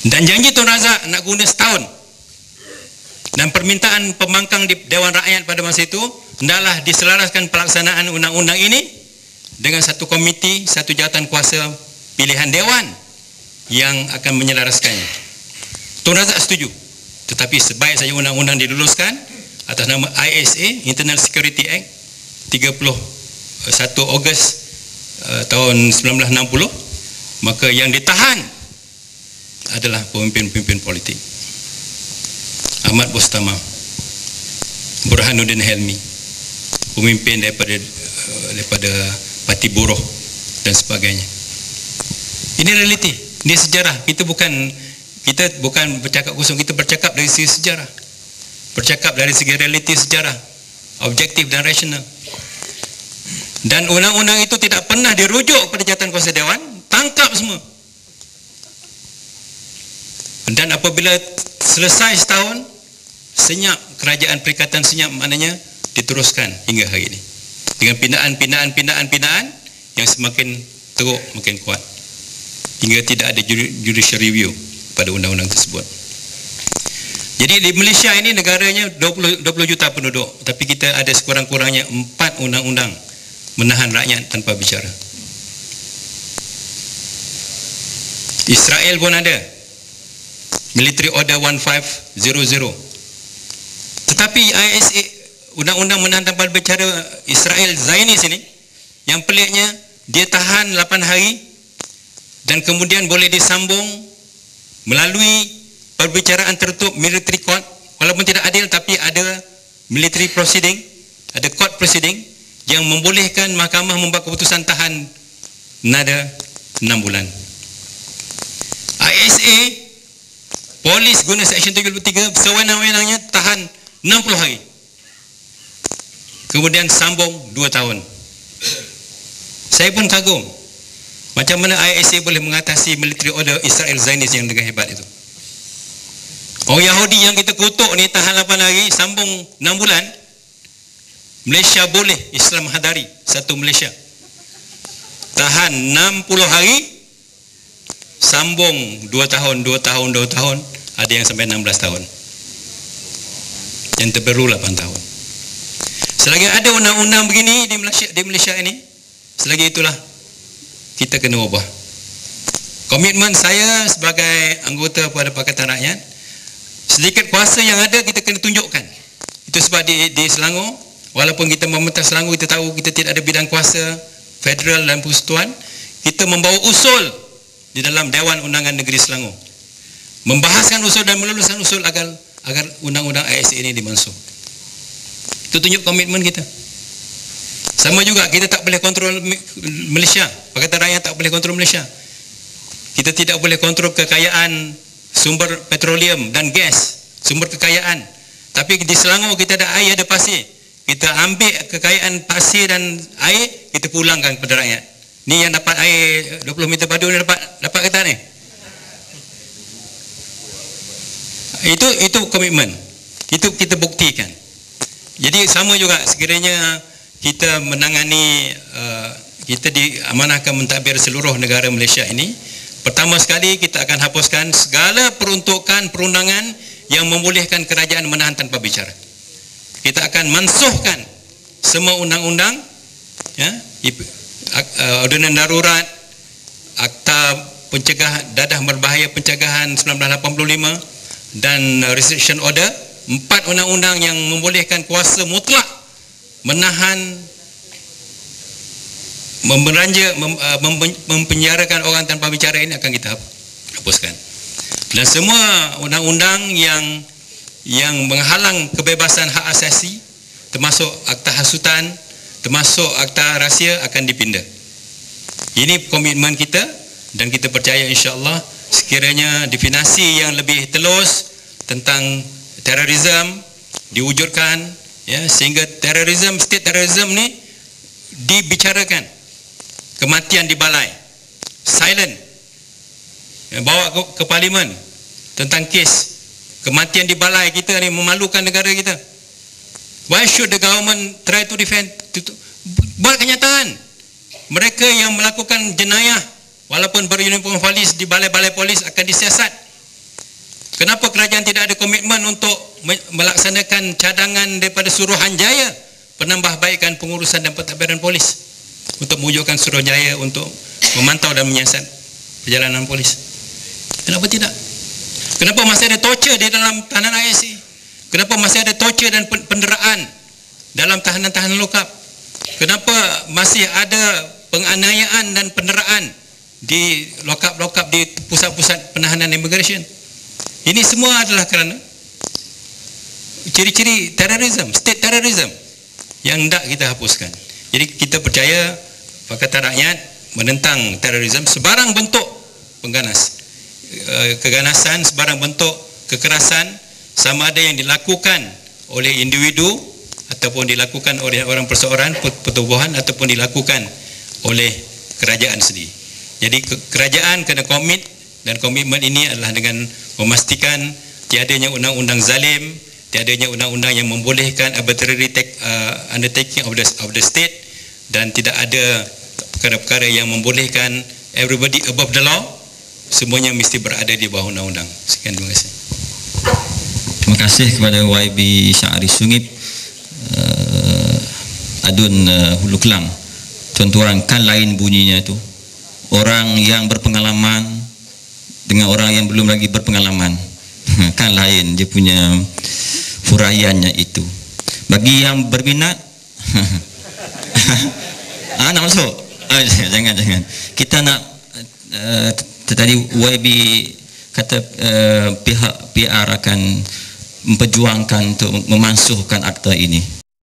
Dan janji Tun Razak nak guna setahun. Dan permintaan pembangkang di Dewan Rakyat pada masa itu hendaklah diselaraskan pelaksanaan undang-undang ini dengan satu komiti, satu jawatan kuasa pilihan Dewan yang akan menyelaraskannya. Tun Razak setuju. Tetapi sebaik saja undang-undang diluluskan atas nama ISA, Internal Security Act, 31 Ogos tahun 1960, maka yang ditahan adalah pemimpin-pemimpin politik. Ahmad Bostama, Burhanuddin Helmi, pemimpin daripada Parti Buruh dan sebagainya. Ini realiti, ini sejarah. Kita bukan bercakap kosong, kita bercakap dari segi sejarah. Bercakap dari segi realiti sejarah, objektif dan rasional. Dan undang-undang itu tidak pernah dirujuk pada jawatan kuasa Dewan, tangkap semua. Dan apabila selesai setahun, senyap kerajaan Perikatan senyap, maknanya diteruskan hingga hari ini dengan pindaan yang semakin teruk, makin kuat, hingga tidak ada judicial review pada undang-undang tersebut. Jadi di Malaysia ini negaranya 20 juta penduduk, tapi kita ada sekurang-kurangnya 4 undang-undang menahan rakyat tanpa bicara. Israel pun ada Military Order 1500. Tetapi ISA, undang-undang menahan tanpa bicara Israel Zionis ini, yang peliknya dia tahan 8 hari dan kemudian boleh disambung melalui perbicaraan tertutup military court, walaupun tidak adil, tapi ada military proceeding, ada court proceeding yang membolehkan mahkamah membuat keputusan tahan nada 6 bulan. ISA, polis guna Seksyen 33 sewenang-wenangnya tahan 60 hari. Kemudian sambung 2 tahun. Saya pun kagum macam mana ISA boleh mengatasi military order Israel Zionis yang dengan hebat itu. Orang Yahudi yang kita kutuk ni tahan 8 hari, sambung 6 bulan. Malaysia boleh, Islam hadari, satu Malaysia tahan 60 hari, sambung 2 tahun, ada yang sampai 16 tahun, yang terbaru 8 tahun. Selagi ada undang-undang begini di Malaysia ini, selagi itulah kita kena ubah. Komitmen saya sebagai anggota pada Pakatan Rakyat, sedikit kuasa yang ada kita kena tunjukkan. Itu sebab di Selangor, walaupun kita memerintah Selangor, kita tahu kita tidak ada bidang kuasa federal dan persekutuan, kita membawa usul di dalam Dewan Undangan Negeri Selangor, membahaskan usul dan meluluskan usul agar undang-undang ISA ini dimansuh. Itu tunjuk komitmen kita. Sama juga, kita tak boleh kontrol Malaysia, Pakatan Rakyat tak boleh kontrol Malaysia. Kita tidak boleh kontrol kekayaan sumber petroleum dan gas, sumber kekayaan. Tapi di Selangor kita ada air, ada pasir. Kita ambil kekayaan pasir dan air, kita pulangkan kepada rakyat. Ni yang dapat air 20 meter padu ni dapat kata ni. Itu komitmen. Itu kita buktikan. Jadi sama juga sekiranya kita menangani, kita diamanahkan mentadbir seluruh negara Malaysia ini, pertama sekali kita akan hapuskan segala peruntukan perundangan yang membolehkan kerajaan menahan tanpa bicara. Kita akan mansuhkan semua undang-undang, ya, ordinan darurat, akta dadah berbahaya pencegahan 1985 dan restriction order, 4 undang-undang yang membolehkan kuasa mutlak menahan, mempenjarakan orang tanpa bicara ini akan kita hapuskan. Dan semua undang-undang yang menghalang kebebasan hak asasi, termasuk akta hasutan, termasuk akta rahsia, akan dipindah. Ini komitmen kita, dan kita percaya insya-Allah sekiranya definisi yang lebih telus tentang terorisme diwujudkan, ya, sehingga terorisme, state terorisme ni dibicarakan. Kematian di balai, silent, ya, bawa ke parlimen tentang kes kematian di balai kita ni, memalukan negara kita. Why should the government try to defend? Buat kenyataan. Mereka yang melakukan jenayah walaupun beruniform polis di balai-balai polis akan disiasat Kenapa kerajaan tidak ada komitmen untuk melaksanakan cadangan daripada Suruhanjaya penambahbaikan pengurusan dan pentadbiran polis untuk mewujudkan Suruhanjaya untuk memantau dan menyiasat perjalanan polis? Kenapa tidak? Kenapa masih ada torture di dalam tahanan ISC? Kenapa masih ada torture dan penderaan dalam tahanan-tahanan lokap? Kenapa masih ada penganiayaan dan penderaan di lokap-lokap di pusat-pusat penahanan immigration? Ini semua adalah kerana ciri-ciri terorisme, state terrorism yang hendak kita hapuskan. Jadi kita percaya Pakatan Rakyat menentang terorisme, sebarang bentuk pengganas, keganasan, sebarang bentuk kekerasan, sama ada yang dilakukan oleh individu ataupun dilakukan oleh orang perseorangan, pertubuhan, ataupun dilakukan oleh kerajaan sendiri. Jadi kerajaan kena komit, dan komitmen ini adalah dengan memastikan tiadanya undang-undang zalim, tiadanya undang-undang yang membolehkan arbitrary undertaking of the state, dan tidak ada perkara-perkara yang membolehkan everybody above the law. Semuanya mesti berada di bawah undang-undang. Sekian, terima kasih. Terima kasih kepada YB Syahri Sungip, Adun Hulu Kelang. Tuan-tuan, kan lain bunyinya itu. Orang yang berpengalaman dengan orang yang belum lagi berpengalaman, kan lain dia punya huraiannya itu. Bagi yang berminat, nak masuk? Jangan. Kita nak tadi YB kata pihak PR akan memperjuangkan untuk memansuhkan akta ini.